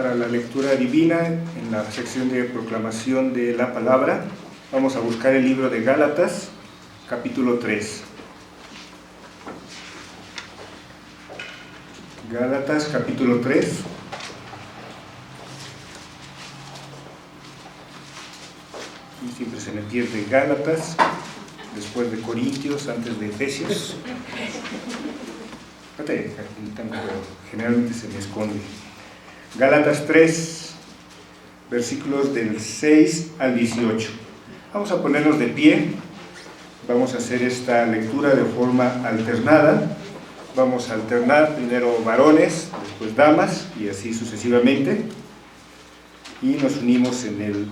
para la lectura divina en la sección de proclamación de la palabra. Vamos a buscar el libro de Gálatas, capítulo 3. Gálatas, capítulo 3. Y siempre se me pierde Gálatas, después de Corintios, antes de Efesios. Generalmente se me esconde. Gálatas 3, versículos del 6 al 18. Vamos a ponernos de pie. Vamos a hacer esta lectura de forma alternada. Vamos a alternar primero varones, después damas, y así sucesivamente. Y nos unimos en el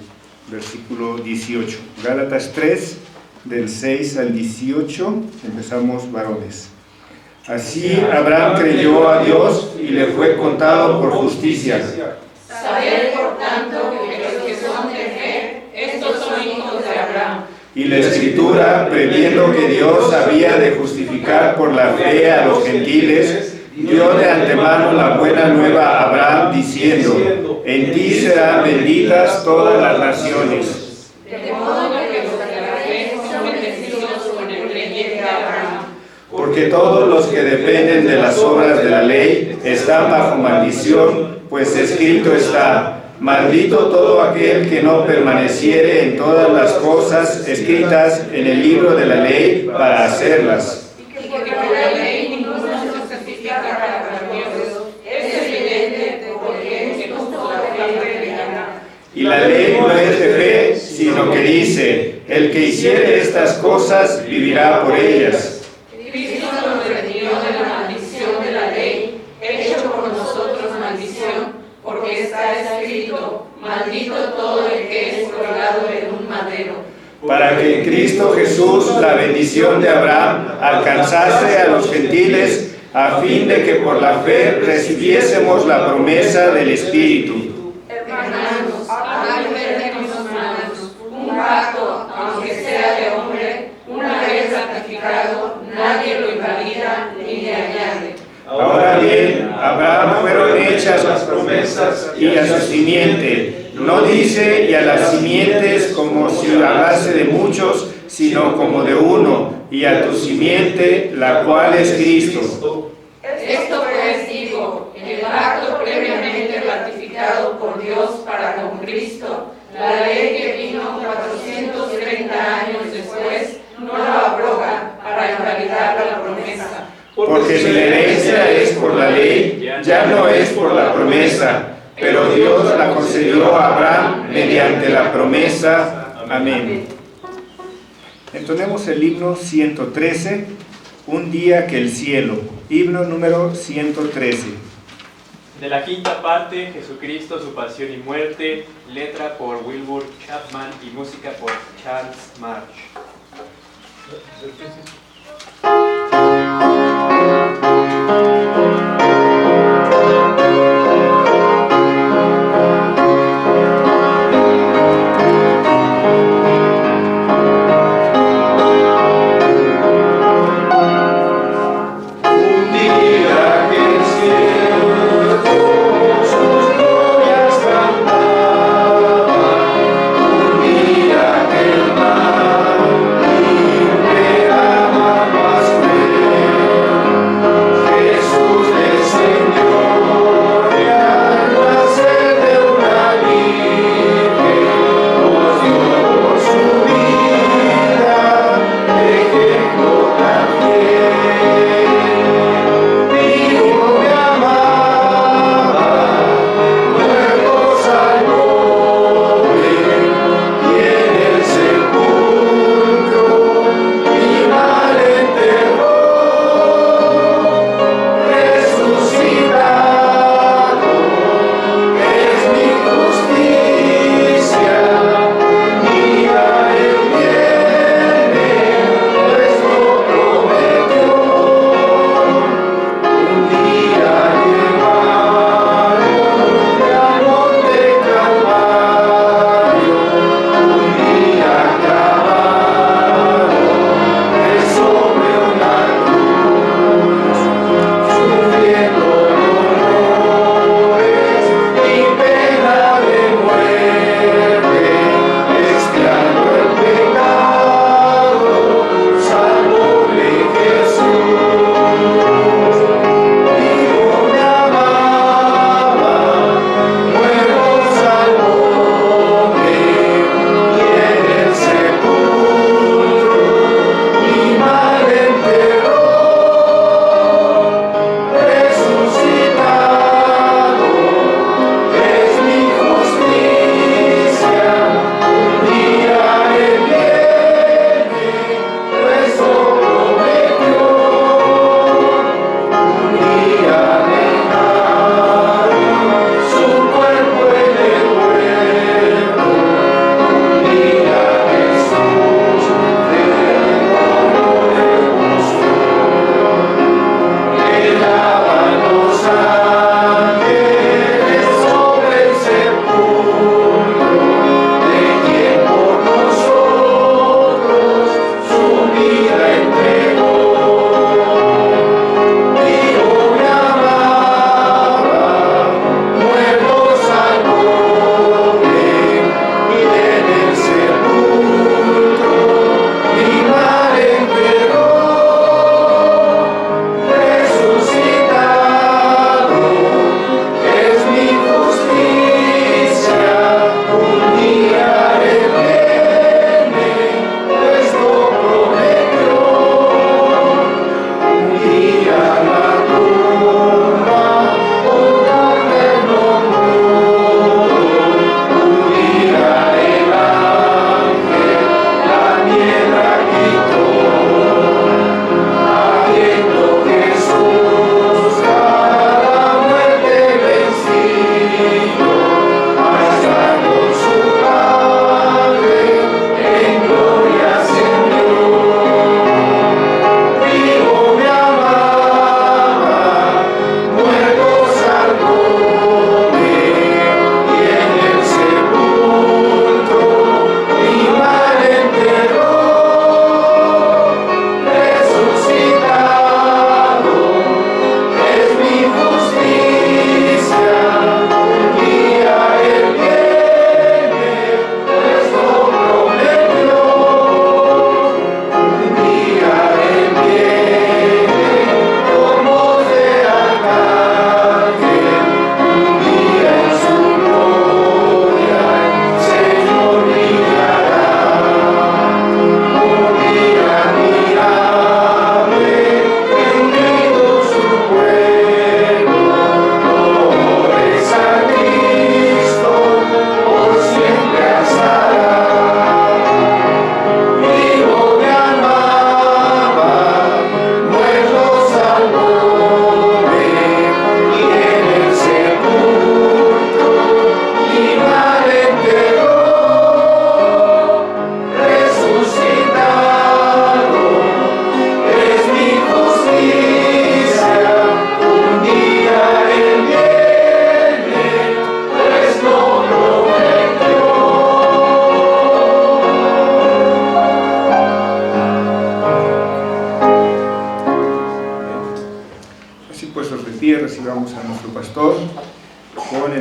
versículo 18. Gálatas 3, del 6 al 18, empezamos varones. Así Abraham creyó a Dios y le fue contado por justicia. Sabed, por tanto, que los que son de fe, estos son hijos de Abraham. Y la Escritura, previendo que Dios había de justificar por la fe a los gentiles, dio de antemano la buena nueva a Abraham, diciendo: en ti serán benditas todas las naciones. De modo que los de la fe son bendecidos con el creyente Abraham. Porque todos los que dependen de las obras de la ley están bajo maldición, pues escrito está: maldito todo aquel que no permaneciere en todas las cosas escritas en el libro de la ley para hacerlas. Y que por la ley ninguno se justifica para Dios. Es evidente porque es justo la fe. Y la ley no es de fe, sino que dice: el que hiciere estas cosas vivirá por ellas. Cristo nos redimió de la maldición de la ley, hecho por nosotros maldición, porque está escrito: maldito todo el que es colgado en un madero. Para que en Cristo Jesús la bendición de Abraham alcanzase a los gentiles, a fin de que por la fe recibiésemos la promesa del Espíritu. Hermanos, tenemos manos, un pacto, aunque sea de hombre, una vez ratificado, nadie lo invalida ni le añade. Ahora bien, a Abraham fueron hechas las promesas y a su simiente. No dice y a las simientes como si hablase de muchos, sino como de uno, y a tu simiente, la cual es Cristo. Esto pues digo, el pacto previamente ratificado por Dios para con Cristo, la ley que vino 430 años después, no lo abroga para invalidar la promesa. Porque si la herencia es por la ley, ya no es por la promesa, pero Dios la concedió a Abraham mediante la promesa. Amén. Entonemos el himno 113, Un día que el cielo. Himno número 113. De la quinta parte, Jesucristo, su pasión y muerte, letra por Wilbur Chapman y música por Charles March. Un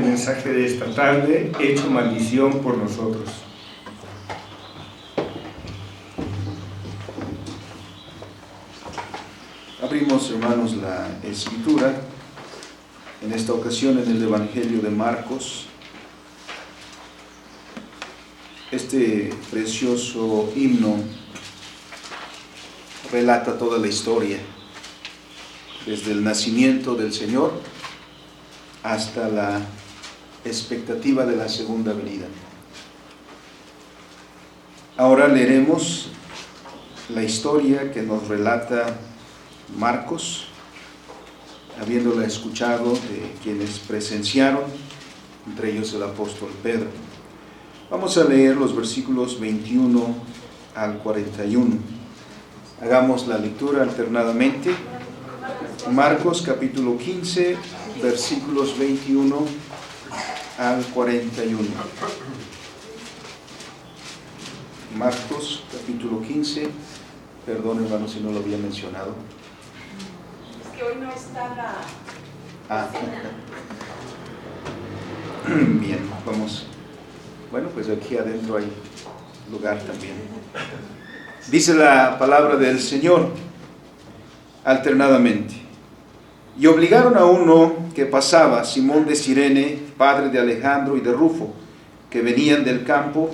mensaje de esta tarde, hecho maldición por nosotros. Abrimos, hermanos, la Escritura, en esta ocasión en el Evangelio de Marcos. Este precioso himno relata toda la historia, desde el nacimiento del Señor hasta la expectativa de la segunda venida. Ahora leeremos la historia que nos relata Marcos, habiéndola escuchado de quienes presenciaron, entre ellos el apóstol Pedro. Vamos a leer los versículos 21 al 41. Hagamos la lectura alternadamente. Marcos capítulo 15, versículos 21 al 41. Marcos capítulo 15, perdón hermano si no lo había mencionado. Es que hoy no está la... Bien, vamos. Bueno, pues aquí adentro hay lugar también. Dice la palabra del Señor alternadamente. Y obligaron a uno que pasaba, Simón de Cirene, padre de Alejandro y de Rufo, que venían del campo,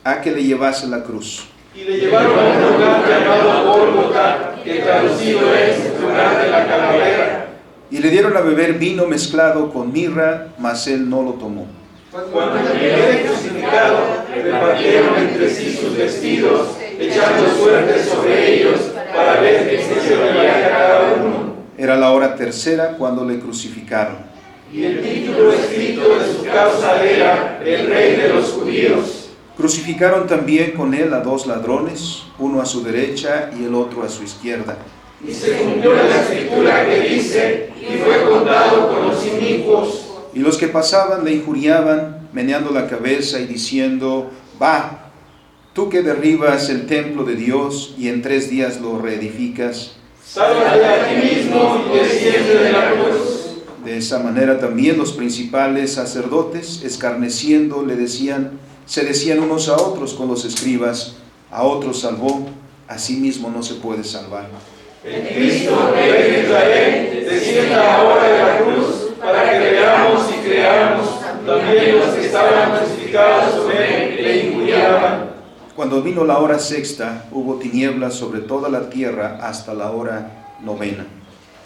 a que le llevase la cruz. Y le llevaron a un lugar llamado Gólgota, que traducido es lugar de la calavera. Y le dieron a beber vino mezclado con mirra, mas él no lo tomó. Cuando le crucificado, repartieron entre sí sus vestidos, echando suertes sobre ellos, para ver qué se llevaría a cada uno. Era la hora tercera cuando le crucificaron. Y el título escrito de su causa era El Rey de los Judíos. Crucificaron también con él a 2 ladrones, uno a su derecha y el otro a su izquierda. Y se cumplió la escritura que dice, y fue contado con los inicuos. Y los que pasaban le injuriaban, meneando la cabeza y diciendo: Va, tú que derribas el templo de Dios y en 3 días lo reedificas. Sálvate a ti mismo y desciende de la cruz. De esa manera también los principales sacerdotes, escarneciendo, se decían unos a otros con los escribas: A otros salvó, a sí mismo no se puede salvar. El Cristo, Rey de Israel, descienda ahora de la cruz, para que veamos y creamos. También los que estaban crucificados sobre él le injuriaban. Cuando vino la hora sexta, hubo tinieblas sobre toda la tierra hasta la hora novena.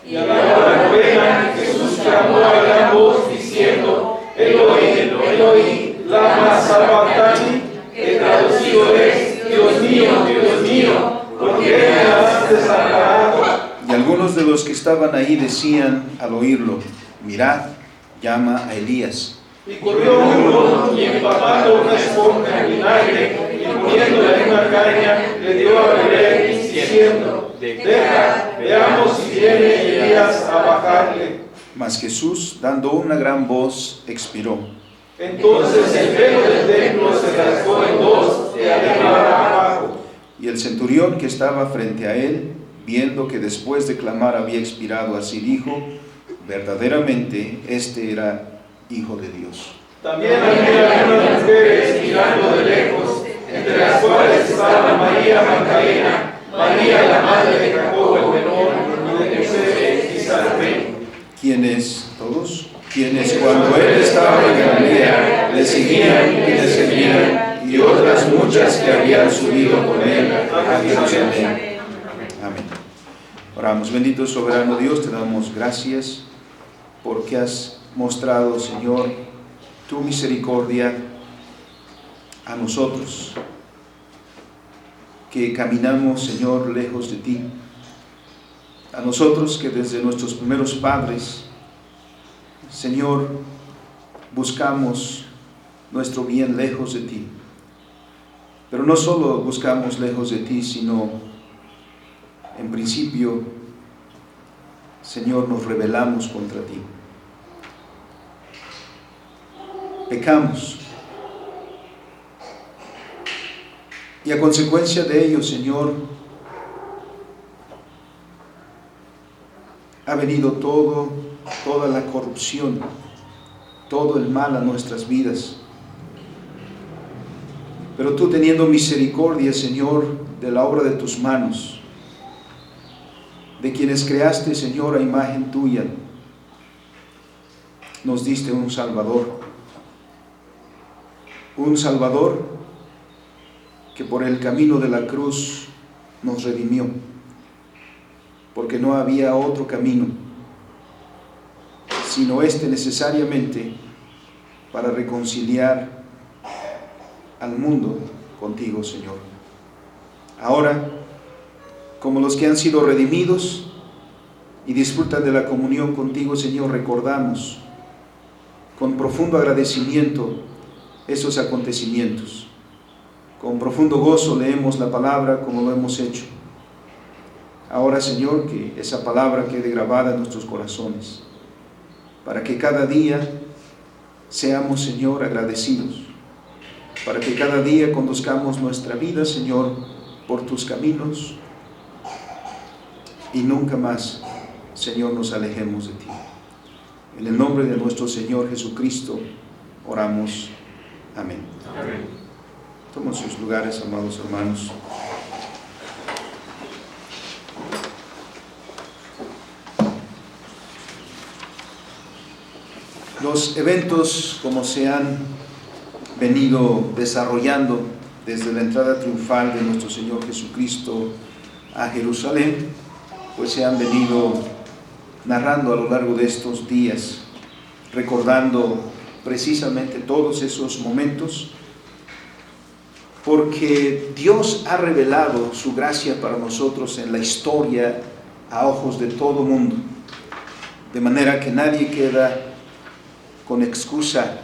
Y a la hora novena Jesús clamó a gran voz diciendo: Eloi, Eloi, lama sabactani, que traducido es: Dios mío, ¿por qué me has desamparado? Y algunos de los que estaban ahí decían al oírlo: Mirad, llama a Elías. Y corrió uno y empapando una esponja en vinagre y poniéndola en una caña, le dio a beber diciendo: Deja, veamos si viene Elías a bajarle. Mas Jesús, dando una gran voz, expiró. Entonces el velo del templo se rasgó en 2, de arriba abajo. Y el centurión que estaba frente a él, viendo que después de clamar había expirado, así dijo: Verdaderamente este era Hijo de Dios. También había algunas mujeres mirando de lejos, entre las cuales estaban María Magdalena, María la madre de Jacobo el menor y de José y Salomé. ¿Quiénes todos? Quienes cuando él estaba en Galilea le seguían y le servían, y otras muchas que habían subido con él a Jerusalén. Amén. Oramos. Bendito soberano Dios, te damos gracias porque has mostrado, Señor, tu misericordia a nosotros, que caminamos, Señor, lejos de ti. A nosotros que desde nuestros primeros padres, Señor, buscamos nuestro bien lejos de ti. Pero no solo buscamos lejos de ti, sino en principio, Señor, nos rebelamos contra ti. Pecamos. Y a consecuencia de ello, Señor, ha venido toda la corrupción todo el mal a nuestras vidas. Pero tú, teniendo misericordia, Señor, de la obra de tus manos, de quienes creaste, Señor, a imagen tuya, nos diste un Salvador que por el camino de la cruz nos redimió, porque no había otro camino, sino este necesariamente para reconciliar al mundo contigo, Señor. Ahora, como los que han sido redimidos y disfrutan de la comunión contigo, Señor, recordamos con profundo agradecimiento esos acontecimientos. Con profundo gozo leemos la palabra como lo hemos hecho. Ahora, Señor, que esa palabra quede grabada en nuestros corazones, para que cada día seamos, Señor, agradecidos, para que cada día conduzcamos nuestra vida, Señor, por tus caminos y nunca más, Señor, nos alejemos de ti. En el nombre de nuestro Señor Jesucristo oramos. Amén. Amén. Tomen sus lugares, amados hermanos. Los eventos, como se han venido desarrollando desde la entrada triunfal de nuestro Señor Jesucristo a Jerusalén, pues se han venido narrando a lo largo de estos días, recordando precisamente todos esos momentos, porque Dios ha revelado su gracia para nosotros en la historia a ojos de todo mundo, de manera que nadie queda con excusa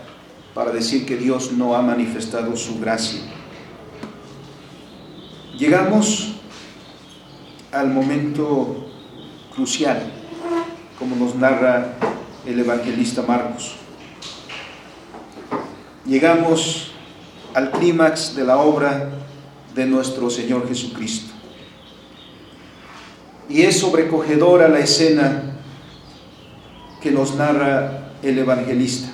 para decir que Dios no ha manifestado su gracia. Llegamos al momento crucial, como nos narra el evangelista Marcos. Llegamos al clímax de la obra de nuestro Señor Jesucristo. Y es sobrecogedora la escena que nos narra el evangelista.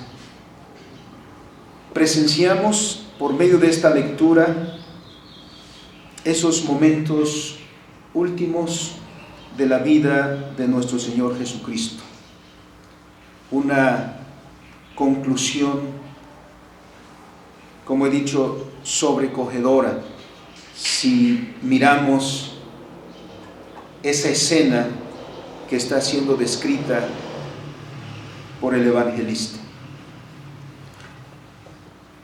Presenciamos por medio de esta lectura esos momentos últimos de la vida de nuestro Señor Jesucristo. Una conclusión, como he dicho, sobrecogedora, si miramos esa escena que está siendo descrita por el evangelista.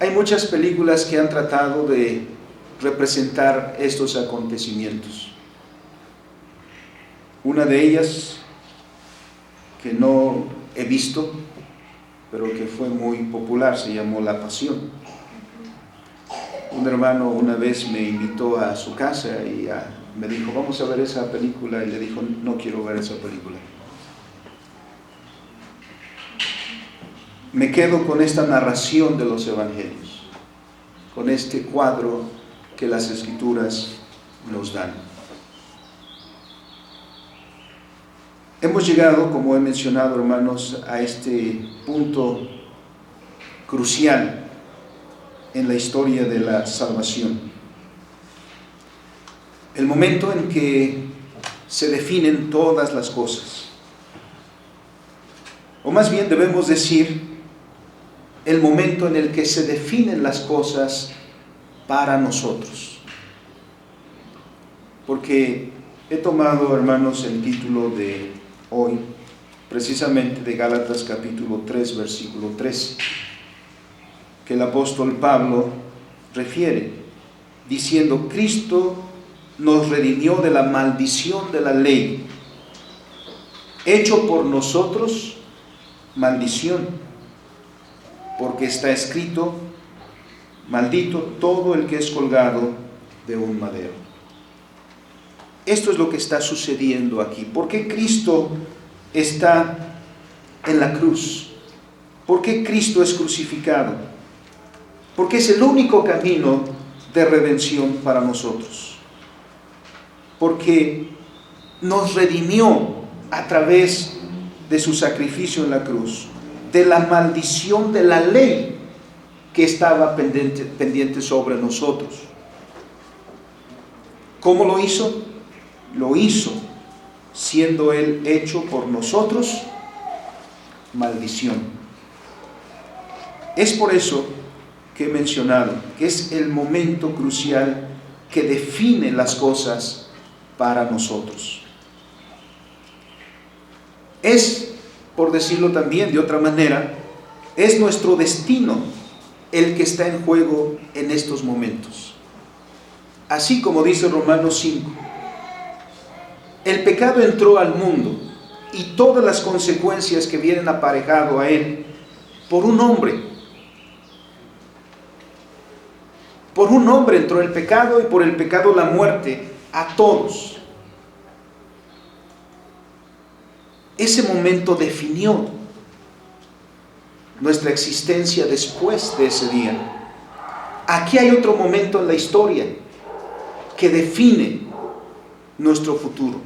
Hay muchas películas que han tratado de representar estos acontecimientos. Una de ellas, que no he visto, pero que fue muy popular, se llamó La Pasión. Un hermano una vez me invitó a su casa y me dijo, vamos a ver esa película, y le dijo, no quiero ver esa película. Me quedo con esta narración de los evangelios, con este cuadro que las Escrituras nos dan. Hemos llegado, como he mencionado, hermanos, a este punto crucial en la historia de la salvación. El momento en que se definen todas las cosas. O más bien debemos decir, el momento en el que se definen las cosas para nosotros. Porque he tomado, hermanos, el título de hoy, precisamente de Gálatas capítulo 3, versículo 13, que el apóstol Pablo refiere, diciendo, Cristo nos redimió de la maldición de la ley, hecho por nosotros maldición, porque está escrito, maldito todo el que es colgado de un madero. Esto es lo que está sucediendo aquí. ¿Por qué Cristo está en la cruz? ¿Por qué Cristo es crucificado? Porque es el único camino de redención para nosotros. Porque nos redimió a través de su sacrificio en la cruz, de la maldición de la ley que estaba pendiente sobre nosotros. ¿Cómo lo hizo? Lo hizo siendo Él hecho por nosotros maldición. Es por eso que he mencionado que es el momento crucial que define las cosas para nosotros. Es, por decirlo también de otra manera, es nuestro destino el que está en juego en estos momentos. Así como dice Romanos 5, el pecado entró al mundo y todas las consecuencias que vienen aparejado a él por un hombre. Por un hombre entró el pecado y por el pecado la muerte a todos. Ese momento definió nuestra existencia después de ese día. Aquí hay otro momento en la historia que define nuestro futuro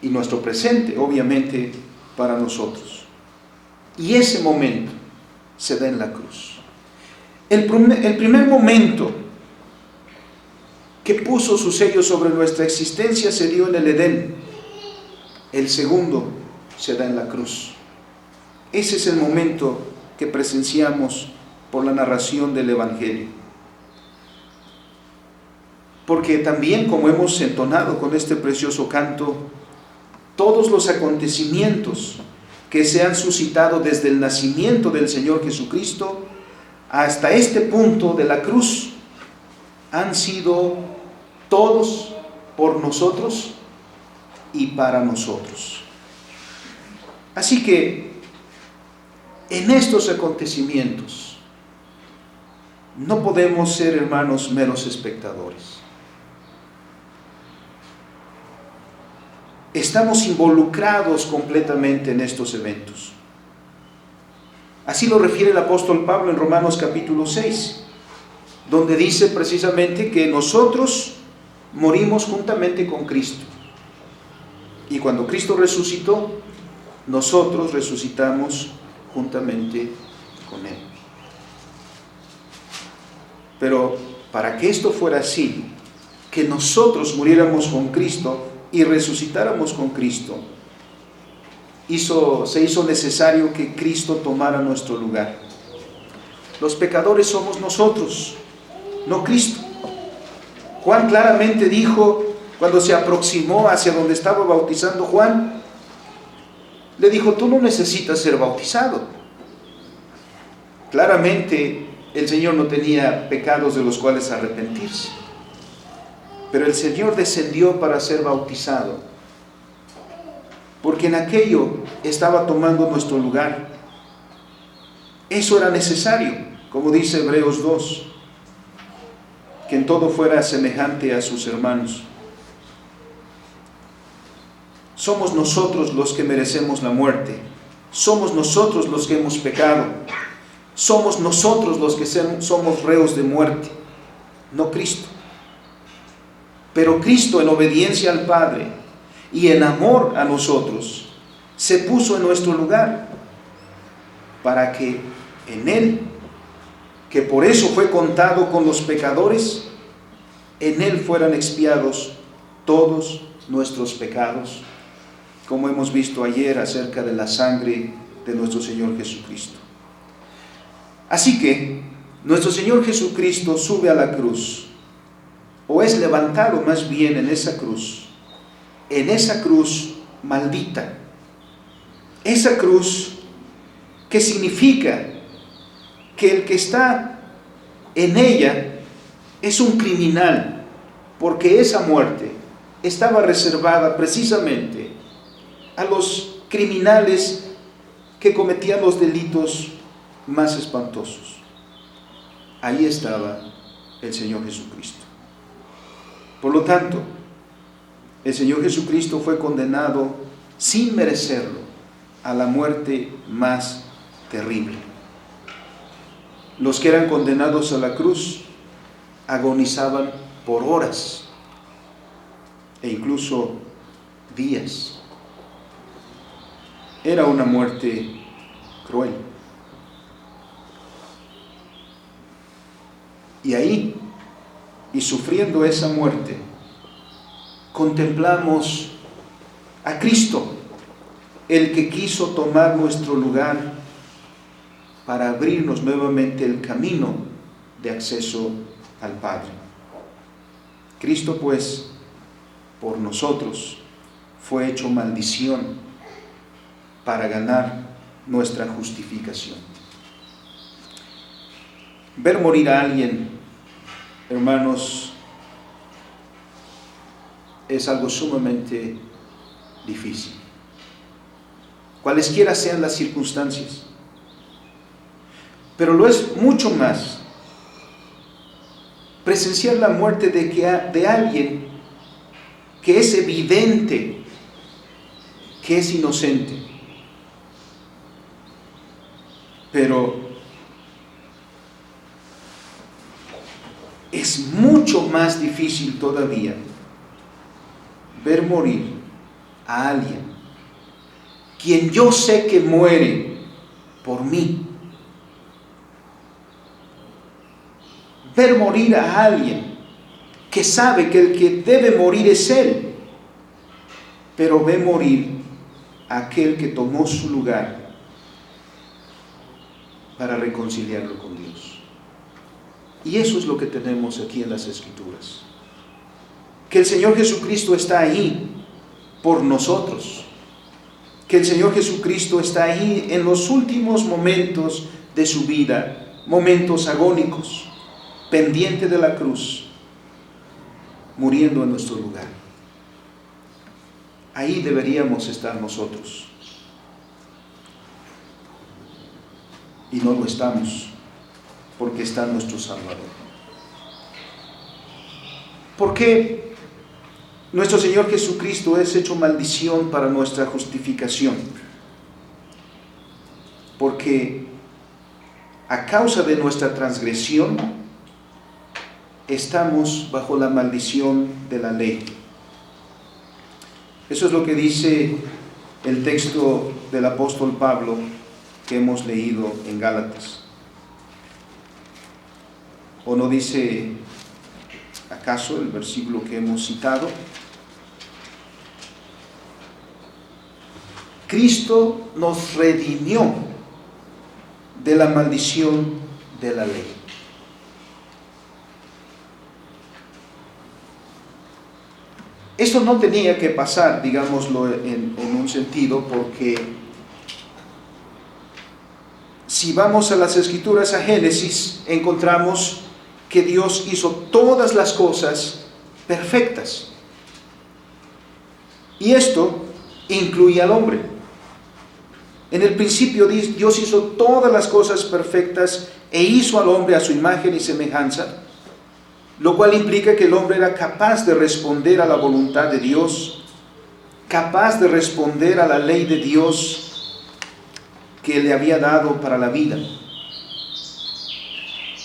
y nuestro presente, obviamente, para nosotros. Y ese momento se da en la cruz. El primer momento que puso su sello sobre nuestra existencia se dio en el Edén. El segundo se da en la cruz. Ese es el momento que presenciamos por la narración del Evangelio. Porque también, como hemos entonado con este precioso canto, todos los acontecimientos que se han suscitado desde el nacimiento del Señor Jesucristo hasta este punto de la cruz han sido todos por nosotros y para nosotros. Así que en estos acontecimientos no podemos ser, hermanos, meros espectadores. Estamos involucrados completamente en estos eventos. Así lo refiere el apóstol Pablo en Romanos capítulo 6, donde dice precisamente que nosotros morimos juntamente con Cristo. Y cuando Cristo resucitó, nosotros resucitamos juntamente con Él. Pero para que esto fuera así, que nosotros muriéramos con Cristo y resucitáramos con Cristo, se hizo necesario que Cristo tomara nuestro lugar. Los pecadores somos nosotros, no Cristo. Juan claramente dijo, cuando se aproximó hacia donde estaba bautizando Juan, le dijo: tú no necesitas ser bautizado. Claramente el Señor no tenía pecados de los cuales arrepentirse, pero el Señor descendió para ser bautizado, porque en aquello estaba tomando nuestro lugar. Eso era necesario, como dice Hebreos 2, que en todo fuera semejante a sus hermanos. Somos nosotros los que merecemos la muerte, somos nosotros los que hemos pecado, somos nosotros los que somos reos de muerte, no Cristo. Pero Cristo, en obediencia al Padre y en amor a nosotros, se puso en nuestro lugar para que en Él, que por eso fue contado con los pecadores, en Él fueran expiados todos nuestros pecados, como hemos visto ayer acerca de la sangre de nuestro Señor Jesucristo. Así que nuestro Señor Jesucristo sube a la cruz, o es levantado más bien en esa cruz maldita, esa cruz que significa que el que está en ella es un criminal, porque esa muerte estaba reservada precisamente a los criminales que cometían los delitos más espantosos. Ahí estaba el Señor Jesucristo. Por lo tanto, el Señor Jesucristo fue condenado sin merecerlo a la muerte más terrible. Los que eran condenados a la cruz agonizaban por horas e incluso días. era una muerte cruel. Y ahí, y sufriendo esa muerte, contemplamos a Cristo, el que quiso tomar nuestro lugar para abrirnos nuevamente el camino de acceso al Padre. Cristo, pues, por nosotros fue hecho maldición para ganar nuestra justificación. Ver morir a alguien, hermanos, es algo sumamente difícil, cualesquiera sean las circunstancias. Pero lo es mucho más presenciar la muerte de alguien que es evidente que es inocente. Pero es mucho más difícil todavía ver morir a alguien quien yo sé que muere por mí. Ver morir a alguien que sabe que el que debe morir es él, pero ve morir a aquel que tomó su lugar para reconciliarlo con Dios. Y eso es lo que tenemos aquí en las Escrituras. Que el Señor Jesucristo está ahí por nosotros. Que el Señor Jesucristo está ahí en los últimos momentos de su vida, momentos agónicos, pendiente de la cruz, muriendo en nuestro lugar. Ahí deberíamos estar nosotros. Y no lo estamos, porque está nuestro Salvador. ¿Por qué nuestro Señor Jesucristo es hecho maldición para nuestra justificación? Porque a causa de nuestra transgresión estamos bajo la maldición de la ley. Eso es lo que dice el texto del apóstol Pablo que hemos leído en Gálatas. ¿O no dice acaso el versículo que hemos citado? Cristo nos redimió de la maldición de la ley. Esto no tenía que pasar, digámoslo en un sentido, porque si vamos a las Escrituras, a Génesis, encontramos que Dios hizo todas las cosas perfectas. Y esto incluye al hombre. En el principio Dios hizo todas las cosas perfectas e hizo al hombre a su imagen y semejanza, lo cual implica que el hombre era capaz de responder a la voluntad de Dios, capaz de responder a la ley de Dios que le había dado para la vida,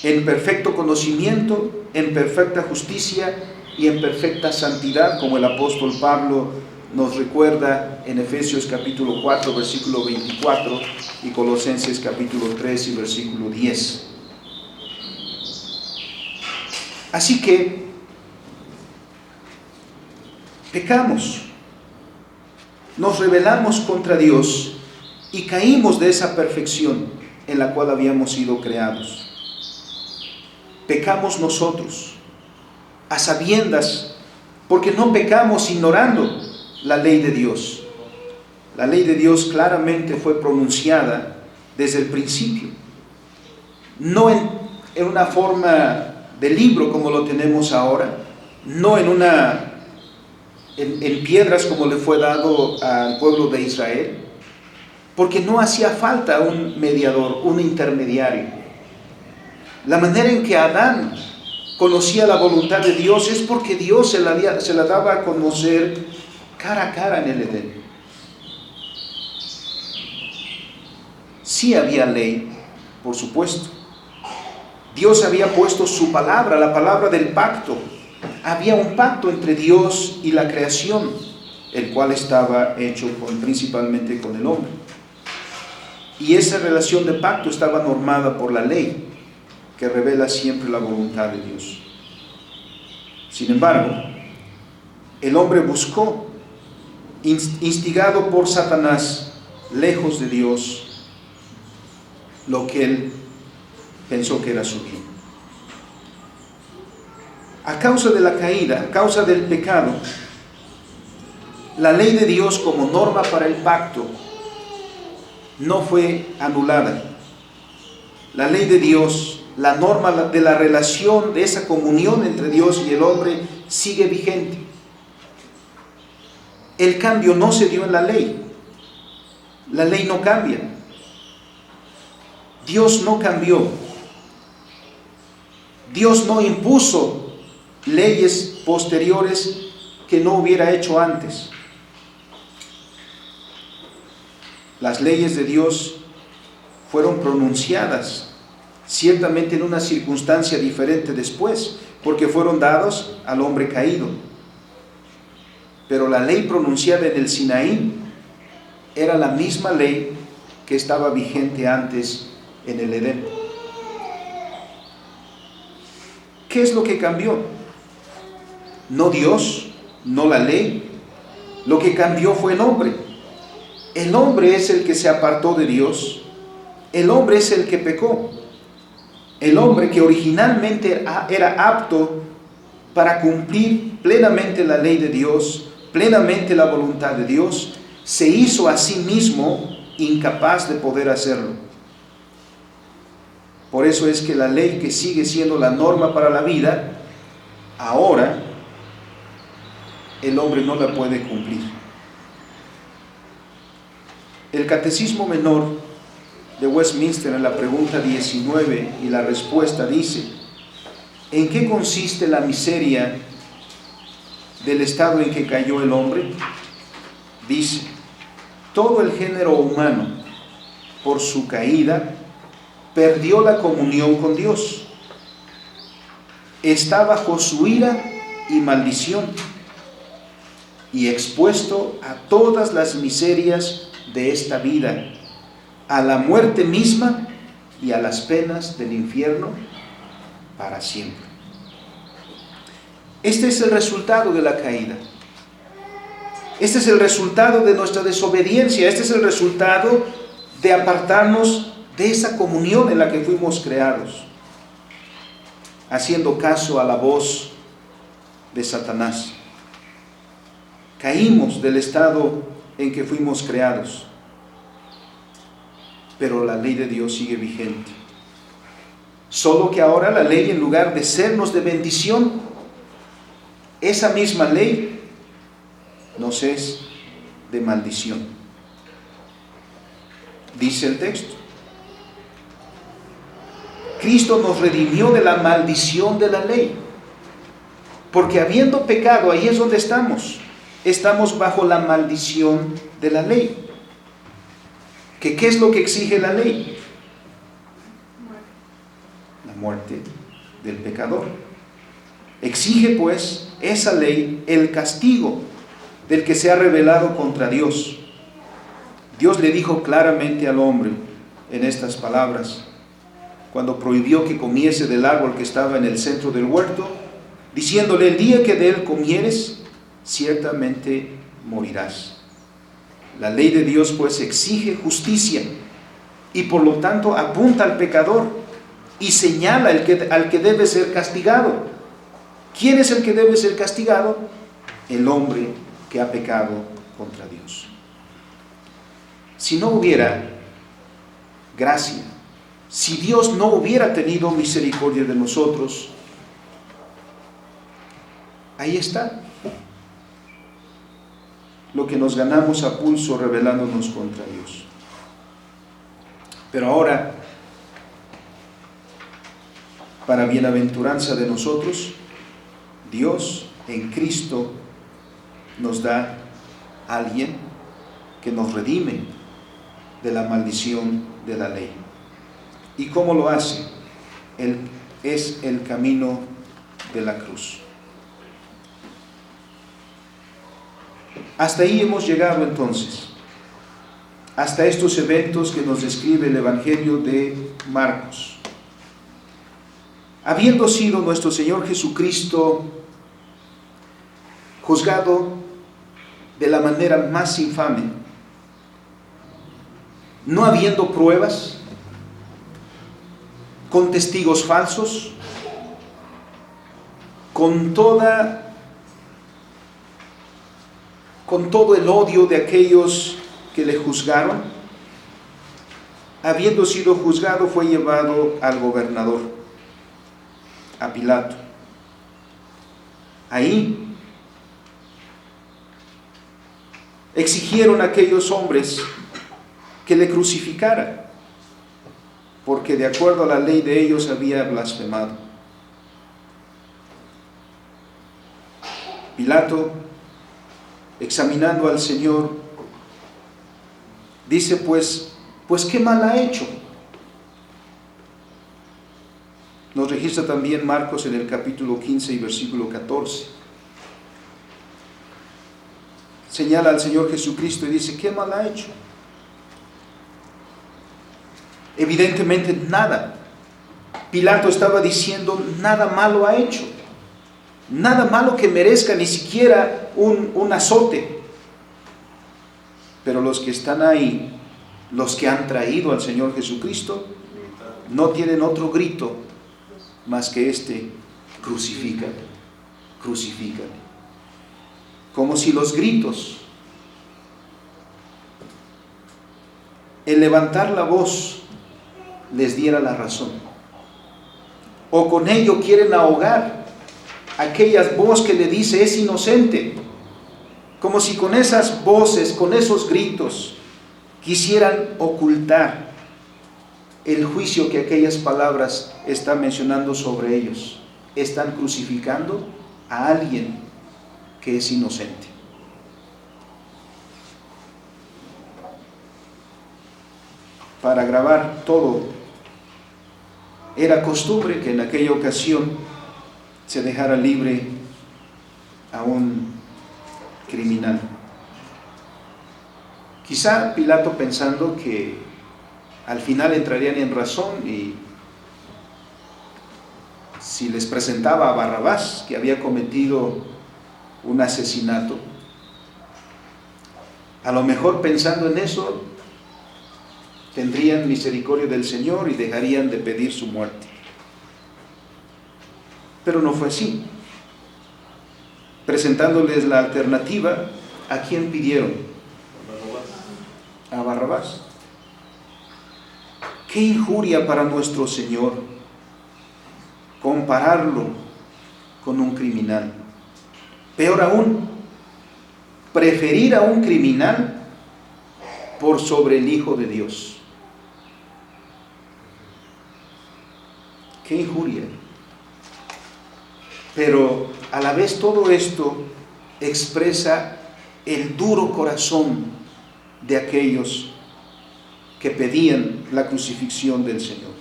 en perfecto conocimiento, en perfecta justicia y en perfecta santidad, como el apóstol Pablo nos recuerda en Efesios capítulo 4, versículo 24 y Colosenses capítulo 3 y versículo 10. Así que pecamos, nos rebelamos contra Dios y caímos de esa perfección en la cual habíamos sido creados. Pecamos nosotros, a sabiendas, porque no pecamos ignorando la ley de Dios. La ley de Dios claramente fue pronunciada desde el principio, no en una forma de libro como lo tenemos ahora, no en piedras como le fue dado al pueblo de Israel, porque no hacía falta un mediador, un intermediario. La manera en que Adán conocía la voluntad de Dios es porque Dios se la daba a conocer cara a cara en el Edén. Sí había ley, por supuesto. Dios había puesto su palabra, la palabra del pacto. Había un pacto entre Dios y la creación, el cual estaba hecho principalmente con el hombre. Y esa relación de pacto estaba normada por la ley, que revela siempre la voluntad de Dios. Sin embargo, el hombre buscó, instigado por Satanás, lejos de Dios, lo que él pensó que era su bien. A causa de la caída, a causa del pecado, la ley de Dios como norma para el pacto no fue anulada. La ley de Dios, la norma de la relación, de esa comunión entre Dios y el hombre, sigue vigente. El cambio no se dio en la ley. La ley no cambia. Dios no cambió. Dios no impuso leyes posteriores que no hubiera hecho antes. Las leyes de Dios fueron pronunciadas, ciertamente en una circunstancia diferente después, porque fueron dados al hombre caído. Pero la ley pronunciada en el Sinaí era la misma ley que estaba vigente antes en el Edén. ¿Qué es lo que cambió? No Dios, no la ley. Lo que cambió fue el hombre. El hombre es el que se apartó de Dios. El hombre es el que pecó. El hombre que originalmente era apto para cumplir plenamente la ley de Dios, plenamente la voluntad de Dios, se hizo a sí mismo incapaz de poder hacerlo. Por eso es que la ley, que sigue siendo la norma para la vida, ahora el hombre no la puede cumplir. El Catecismo Menor de Westminster, en la pregunta 19 y la respuesta, dice: ¿en qué consiste la miseria del estado en que cayó el hombre? Dice: todo el género humano, por su caída, perdió la comunión con Dios. Está bajo su ira y maldición, y expuesto a todas las miserias de esta vida, a la muerte misma y a las penas del infierno para siempre. Este es el resultado de la caída. Este es el resultado de nuestra desobediencia. Este es el resultado de apartarnos de esa comunión en la que fuimos creados, haciendo caso a la voz de Satanás. Caímos del estado en que fuimos creados, pero la ley de Dios sigue vigente. Solo que ahora la ley, en lugar de sernos de bendición, esa misma ley nos es de maldición. Dice el texto: Cristo nos redimió de la maldición de la ley, porque habiendo pecado, ahí es donde estamos bajo la maldición de la ley. ¿Qué es lo que exige la ley? La muerte del pecador. Exige pues esa ley el castigo del que se ha rebelado contra Dios. Dios le dijo claramente al hombre en estas palabras, cuando prohibió que comiese del árbol que estaba en el centro del huerto, diciéndole: el día que de él comieres, ciertamente morirás. La ley de Dios pues exige justicia y por lo tanto apunta al pecador y señala al que debe ser castigado. ¿Quién es el que debe ser castigado? El hombre que ha pecado contra Dios. Si no hubiera gracia, si Dios no hubiera tenido misericordia de nosotros, ahí está lo que nos ganamos a pulso rebelándonos contra Dios. Pero ahora, para bienaventuranza de nosotros, Dios en Cristo nos da a alguien que nos redime de la maldición de la ley. ¿Y cómo lo hace? Él es el camino de la cruz. Hasta ahí hemos llegado entonces. hasta estos eventos que nos describe el Evangelio de Marcos. Habiendo sido nuestro Señor Jesucristo juzgado de la manera más infame, no habiendo pruebas, con testigos falsos, con todo el odio de aquellos que le juzgaron, habiendo sido juzgado, fue llevado al gobernador, a Pilato. Ahí exigieron a aquellos hombres que le crucificaran, porque de acuerdo a la ley de ellos había blasfemado. Pilato, examinando al Señor, dice, pues ¿qué mal ha hecho? Nos registra también Marcos en el capítulo 15 y versículo 14. Señala al Señor Jesucristo y dice, ¿qué mal ha hecho? Evidentemente nada. Pilato estaba diciendo, nada malo ha hecho. Nada malo que merezca ni siquiera un azote. Pero los que están ahí, los que han traído al Señor Jesucristo, no tienen otro grito más que este: crucifícale, crucifícale. Como si los gritos, el levantar la voz, les diera la razón. O con ello quieren ahogar aquellas voces que le dice es inocente. Como si con esas voces, con esos gritos, quisieran ocultar el juicio que aquellas palabras están mencionando sobre ellos. Están crucificando a alguien que es inocente. Para grabar todo, era costumbre que en aquella ocasión se dejara libre a un criminal. Quizá Pilato, pensando que al final entrarían en razón, y si les presentaba a Barrabás, que había cometido un asesinato, a lo mejor pensando en eso, tendrían misericordia del Señor y dejarían de pedir su muerte. Pero no fue así. Presentándoles la alternativa, ¿a quién pidieron? A Barrabás. Qué injuria para nuestro Señor compararlo con un criminal. Peor aún, preferir a un criminal por sobre el Hijo de Dios. Qué injuria. Pero a la vez todo esto expresa el duro corazón de aquellos que pedían la crucifixión del Señor.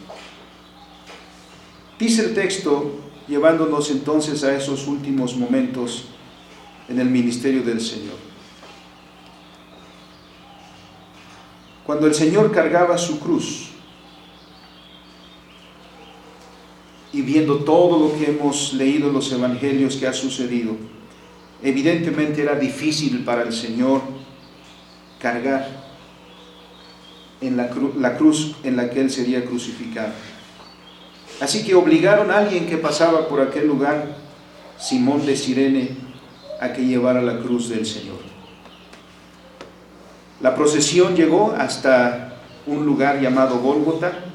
Dice el texto, llevándonos entonces a esos últimos momentos en el ministerio del Señor. Cuando el Señor cargaba su cruz, y viendo todo lo que hemos leído en los evangelios que ha sucedido, evidentemente era difícil para el Señor cargar en la cruz en la que Él sería crucificado. Así que obligaron a alguien que pasaba por aquel lugar, Simón de Cirene, a que llevara la cruz del Señor. La procesión llegó hasta un lugar llamado Gólgota,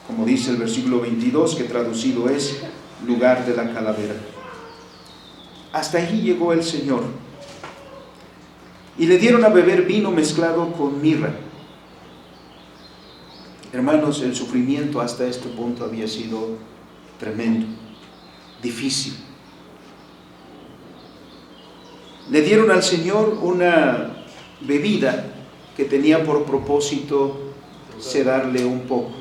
como dice el versículo 22, que traducido es lugar de la calavera. Hasta allí llegó el Señor. Y le dieron a beber vino mezclado con mirra. Hermanos, el sufrimiento hasta este punto había sido tremendo, difícil. Le dieron al Señor una bebida que tenía por propósito sedarle un poco,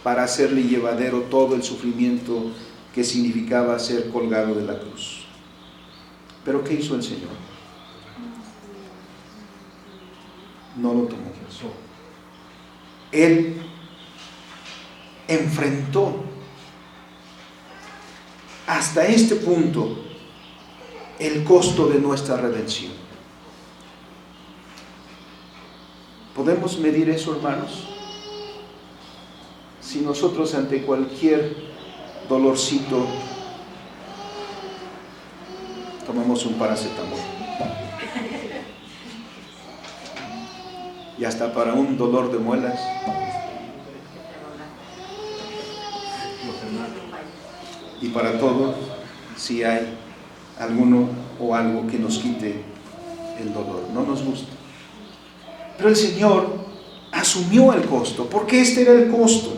para hacerle llevadero todo el sufrimiento que significaba ser colgado de la cruz. Pero ¿qué hizo el Señor? no lo tomó. Él enfrentó hasta este punto el costo de nuestra redención. ¿Podemos medir eso, hermanos? Si nosotros ante cualquier dolorcito tomamos un paracetamol, y hasta para un dolor de muelas, y para todo, si hay alguno o algo que nos quite el dolor, no nos gusta. Pero el Señor asumió el costo, porque este era el costo.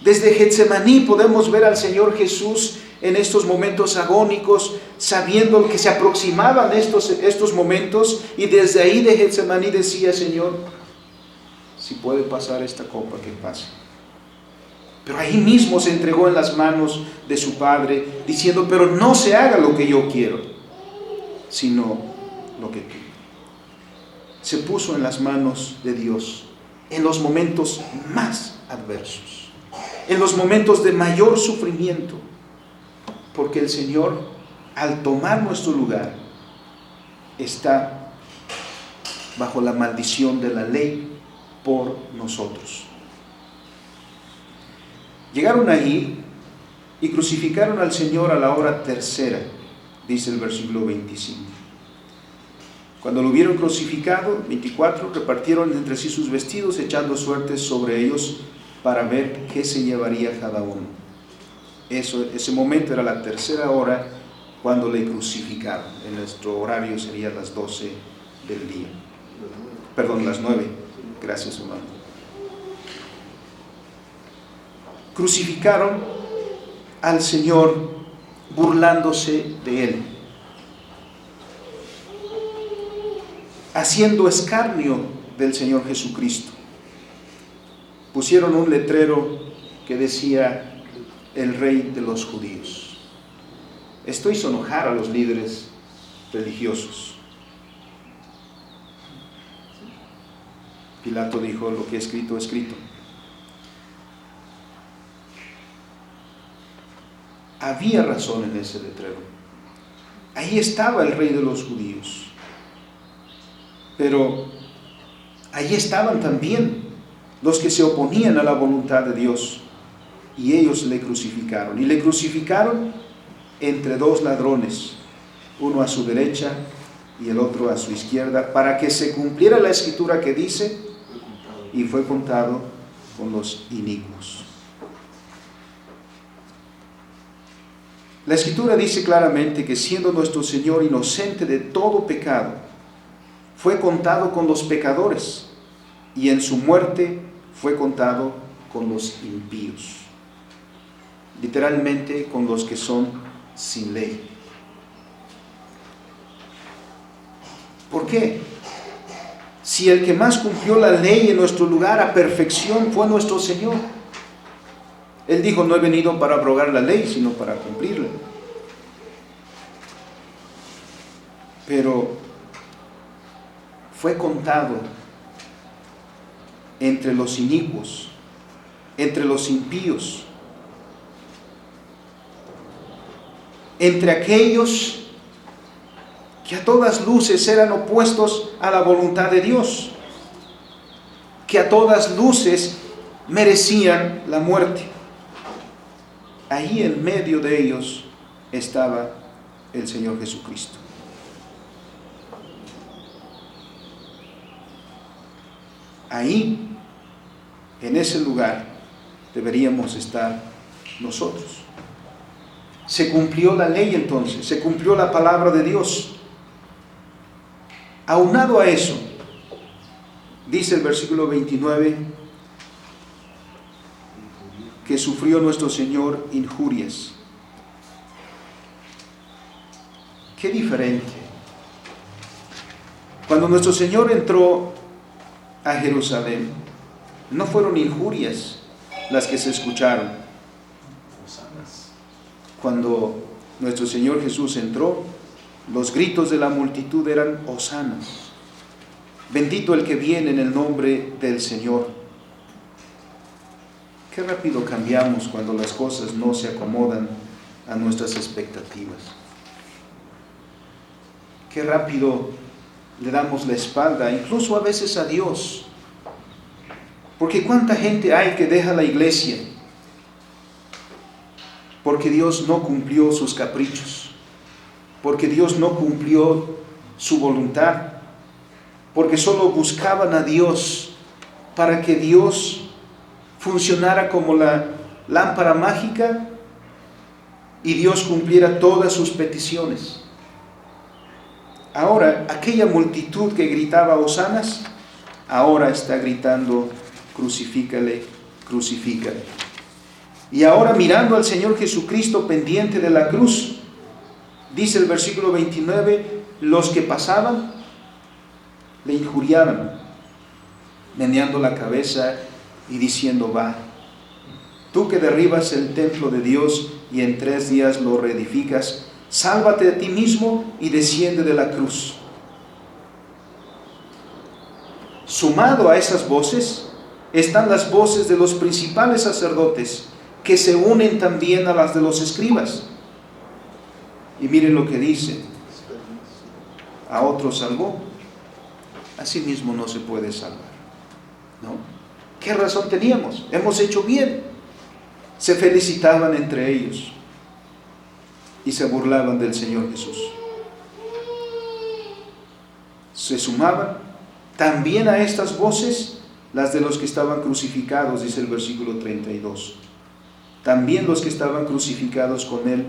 Desde Getsemaní podemos ver al Señor Jesús en estos momentos agónicos, sabiendo que se aproximaban estos momentos, y desde ahí de Getsemaní decía: Señor, si puede pasar esta copa, que pase. Pero ahí mismo se entregó en las manos de su Padre, diciendo: pero no se haga lo que yo quiero, sino lo que tú. Se puso en las manos de Dios en los momentos más adversos, en los momentos de mayor sufrimiento, porque el Señor, al tomar nuestro lugar, está bajo la maldición de la ley por nosotros. Llegaron allí y crucificaron al Señor a la hora tercera, dice el versículo 25. Cuando lo hubieron crucificado, 24, repartieron entre sí sus vestidos, echando suertes sobre ellos para ver qué se llevaría cada uno. Ese momento era la tercera hora cuando le crucificaron. En nuestro horario serían las 12 del día. Perdón, las 9. Gracias, hermano. Crucificaron al Señor burlándose de Él, haciendo escarnio del Señor Jesucristo. Pusieron un letrero que decía: el Rey de los Judíos. Esto hizo enojar a los líderes religiosos. Pilato dijo: lo que he escrito, escrito. Había razón en ese letrero. Ahí estaba el Rey de los Judíos. Pero ahí estaban también los que se oponían a la voluntad de Dios, y ellos le crucificaron. Y le crucificaron entre dos ladrones, uno a su derecha y el otro a su izquierda, para que se cumpliera la escritura que dice: y fue contado con los inicuos. La escritura dice claramente que, siendo nuestro Señor inocente de todo pecado, fue contado con los pecadores, y en su muerte fue contado con los impíos, literalmente con los que son sin ley. ¿Por qué? Si el que más cumplió la ley en nuestro lugar a perfección fue nuestro Señor. Él dijo: no he venido para abrogar la ley, sino para cumplirla. Pero fue contado entre los inicuos, entre los impíos, entre aquellos que a todas luces eran opuestos a la voluntad de Dios, que a todas luces merecían la muerte. Ahí en medio de ellos estaba el Señor Jesucristo. Ahí, en ese lugar, deberíamos estar nosotros. Se cumplió la ley entonces, se cumplió la palabra de Dios. Aunado a eso, dice el versículo 29, que sufrió nuestro Señor injurias. Qué diferente. Cuando nuestro Señor entró a Jerusalén, no fueron injurias las que se escucharon. Cuando nuestro Señor Jesús entró, los gritos de la multitud eran hosanas. Bendito el que viene en el nombre del Señor. Qué rápido cambiamos cuando las cosas no se acomodan a nuestras expectativas. Qué rápido le damos la espalda, incluso a veces a Dios. Porque cuánta gente hay que deja la iglesia porque Dios no cumplió sus caprichos, porque Dios no cumplió su voluntad, porque solo buscaban a Dios para que Dios funcionara como la lámpara mágica y Dios cumpliera todas sus peticiones. Ahora, aquella multitud que gritaba hosanas, ahora está gritando: crucifícale, crucifícale. Y ahora, mirando al Señor Jesucristo pendiente de la cruz, dice el versículo 29, los que pasaban le injuriaban, meneando la cabeza y diciendo: va, tú que derribas el templo de Dios y en 3 días lo reedificas, sálvate de ti mismo y desciende de la cruz. Sumado a esas voces están las voces de los principales sacerdotes, que se unen también a las de los escribas. Y miren lo que dice: a otro salvó, a sí mismo no se puede salvar. ¿No? ¿Qué razón teníamos? Hemos hecho bien. Se felicitaban entre ellos y se burlaban del Señor Jesús. Se sumaban también a estas voces las de los que estaban crucificados, dice el versículo 32. También los que estaban crucificados con él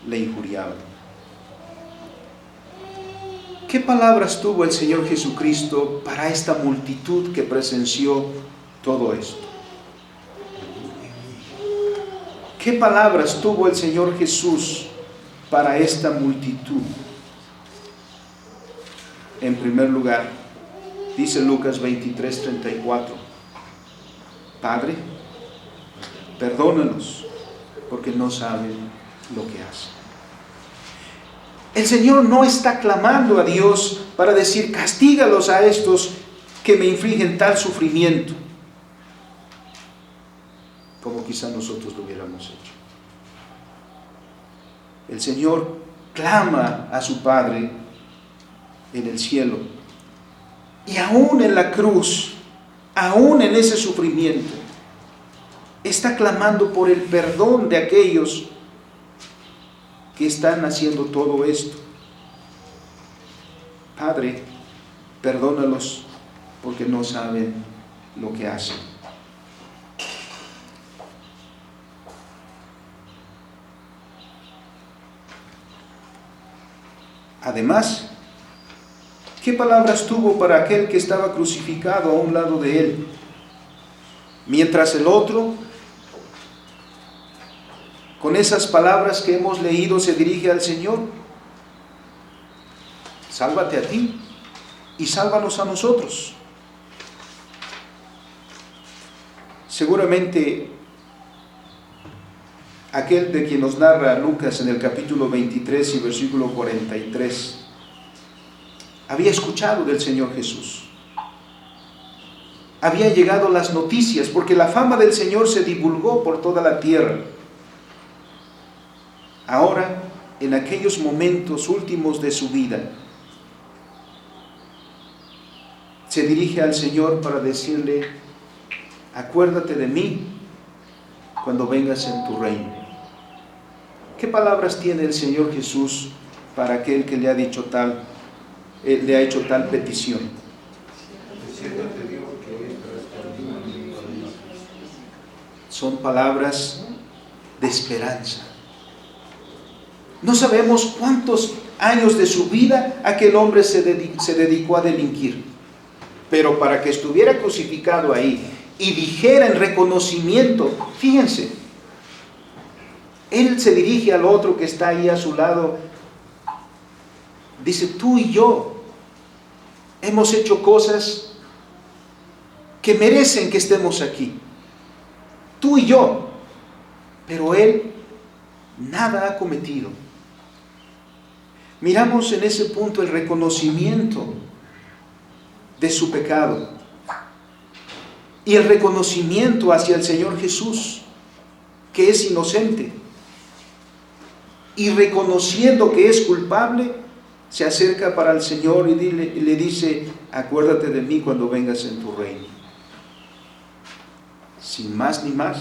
le injuriaban. ¿Qué palabras tuvo el Señor Jesucristo para esta multitud que presenció todo esto? ¿Qué palabras tuvo el Señor Jesús para esta multitud? En primer lugar, dice Lucas 23:34, Padre, perdónalos, porque no saben lo que hacen. El Señor no está clamando a Dios para decir: castígalos a estos que me infligen tal sufrimiento, como quizá nosotros lo hubiéramos hecho. El Señor clama a su Padre en el cielo, y aún en la cruz, aún en ese sufrimiento, está clamando por el perdón de aquellos que están haciendo todo esto. Padre, perdónalos porque no saben lo que hacen. Además, ¿qué palabras tuvo para aquel que estaba crucificado a un lado de él? Mientras el otro, con esas palabras que hemos leído, se dirige al Señor: sálvate a ti y sálvanos a nosotros. Seguramente aquel de quien nos narra Lucas en el capítulo 23 y versículo 43 había escuchado del Señor Jesús. Había llegado las noticias, porque la fama del Señor se divulgó por toda la tierra. Ahora, en aquellos momentos últimos de su vida, se dirige al Señor para decirle: acuérdate de mí cuando vengas en tu reino. ¿Qué palabras tiene el Señor Jesús para aquel que le ha hecho tal petición? Son palabras de esperanza. No sabemos cuántos años de su vida aquel hombre se dedicó a delinquir, pero para que estuviera crucificado ahí y dijera en reconocimiento, fíjense, él se dirige al otro que está ahí a su lado, dice: tú y yo hemos hecho cosas que merecen que estemos aquí, tú y yo, pero él nada ha cometido. Miramos en ese punto el reconocimiento de su pecado y el reconocimiento hacia el Señor Jesús, que es inocente, y reconociendo que es culpable, se acerca para el Señor y le dice: acuérdate de mí cuando vengas en tu reino. Sin más ni más,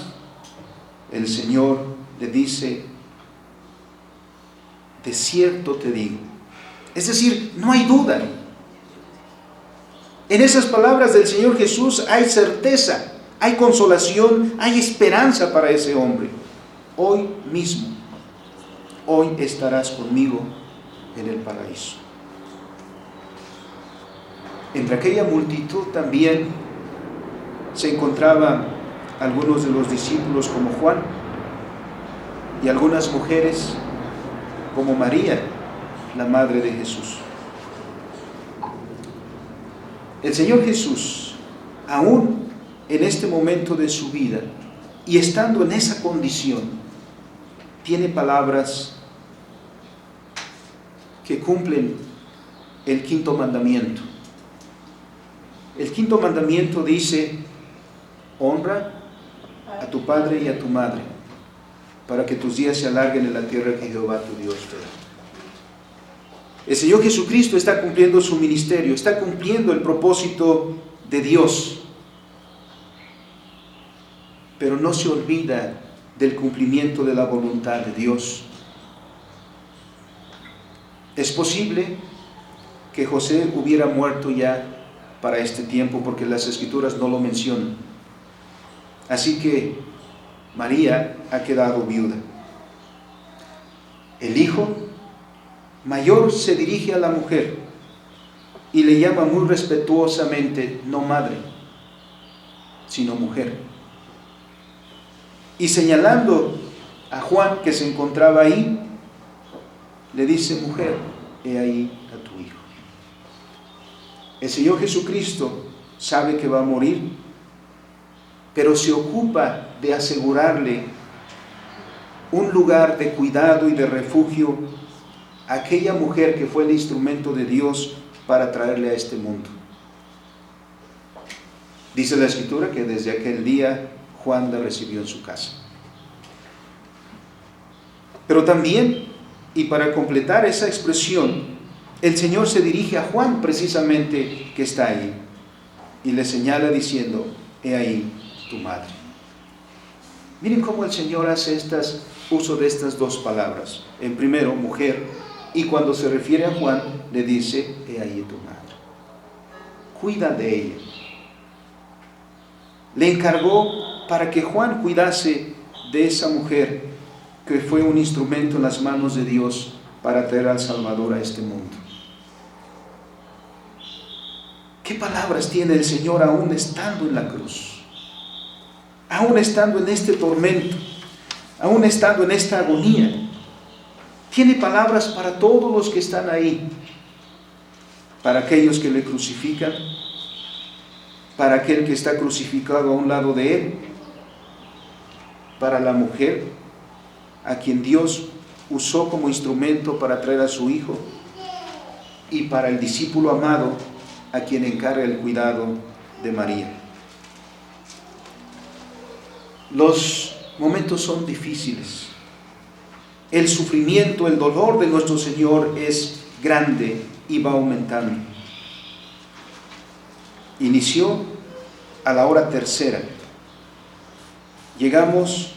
el Señor le dice: de cierto te digo. Es decir, no hay duda. En esas palabras del Señor Jesús hay certeza, hay consolación, hay esperanza para ese hombre. Hoy mismo, hoy estarás conmigo en el paraíso. Entre aquella multitud también se encontraban algunos de los discípulos como Juan y algunas mujeres como María, la madre de Jesús. El Señor Jesús, aún en este momento de su vida y estando en esa condición, tiene palabras que cumplen el quinto mandamiento. El quinto mandamiento dice: honra a tu padre y a tu madre, para que tus días se alarguen en la tierra que Jehová tu Dios te da. El Señor Jesucristo está cumpliendo su ministerio, está cumpliendo el propósito de Dios, pero no se olvida del cumplimiento de la voluntad de Dios. Es posible que José hubiera muerto ya para este tiempo, porque las Escrituras no lo mencionan. Así que María ha quedado viuda. El hijo mayor se dirige a la mujer y le llama muy respetuosamente no madre, sino mujer. Y señalando a Juan, que se encontraba ahí, le dice: mujer, he ahí a tu hijo. El Señor Jesucristo sabe que va a morir, pero se ocupa de asegurarle un lugar de cuidado y de refugio a aquella mujer que fue el instrumento de Dios para traerle a este mundo. Dice la Escritura que desde aquel día Juan la recibió en su casa. Pero también, y para completar esa expresión, el Señor se dirige a Juan precisamente, que está ahí, y le señala diciendo: he ahí tu madre. Miren cómo el Señor hace uso de estas dos palabras. En primero, mujer, y cuando se refiere a Juan, le dice: he ahí tu madre. Cuida de ella. Le encargó para que Juan cuidase de esa mujer que fue un instrumento en las manos de Dios para traer al Salvador a este mundo. ¿Qué palabras tiene el Señor aún estando en la cruz? Aún estando en este tormento, aún estando en esta agonía. Tiene palabras para todos los que están ahí, para aquellos que le crucifican, para aquel que está crucificado a un lado de él, para la mujer a quien Dios usó como instrumento para traer a su hijo, y para el discípulo amado a quien encarga el cuidado de María. Los momentos son difíciles. El sufrimiento, el dolor de nuestro Señor es grande y va aumentando. Inició a la hora tercera. Llegamos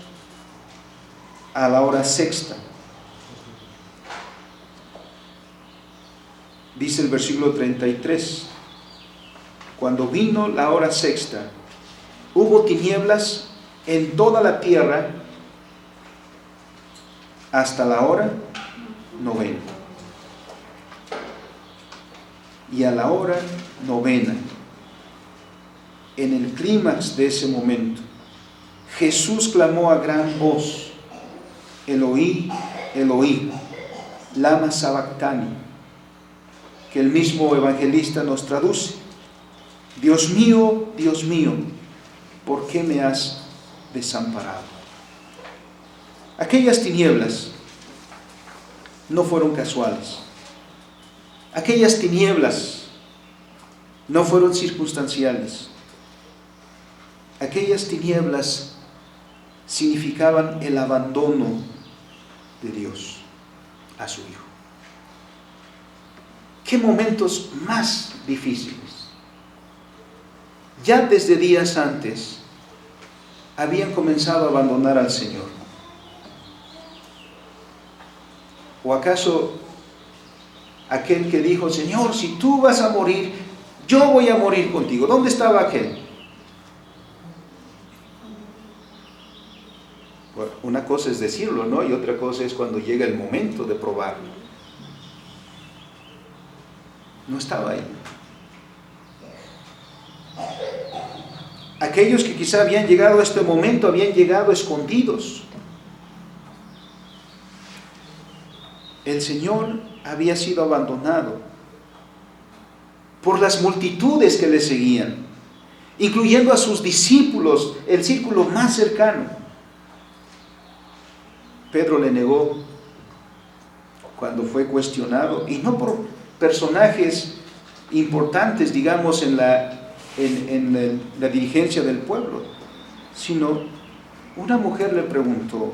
a la hora sexta. Dice el versículo 33: cuando vino la hora sexta, hubo tinieblas en toda la tierra hasta la hora novena. Y a la hora novena, en el clímax de ese momento, Jesús clamó a gran voz: Eloí, Eloí, lama sabactani, que el mismo evangelista nos traduce: Dios mío, ¿por qué me has desamparado? Aquellas tinieblas no fueron casuales. Aquellas tinieblas no fueron circunstanciales. Aquellas tinieblas significaban el abandono de Dios a su Hijo. ¿Qué momentos más difíciles? Ya desde días antes habían comenzado a abandonar al Señor. ¿O acaso aquel que dijo, Señor, si tú vas a morir, yo voy a morir contigo? ¿Dónde estaba aquel? Bueno, una cosa es decirlo, ¿no? Y otra cosa es cuando llega el momento de probarlo. No estaba ahí. Aquellos que quizá habían llegado a este momento habían llegado escondidos. El Señor había sido abandonado por las multitudes que le seguían, incluyendo a sus discípulos, el círculo más cercano. Pedro le negó cuando fue cuestionado, y no por personajes importantes, digamos, en la dirigencia del pueblo, sino una mujer le preguntó,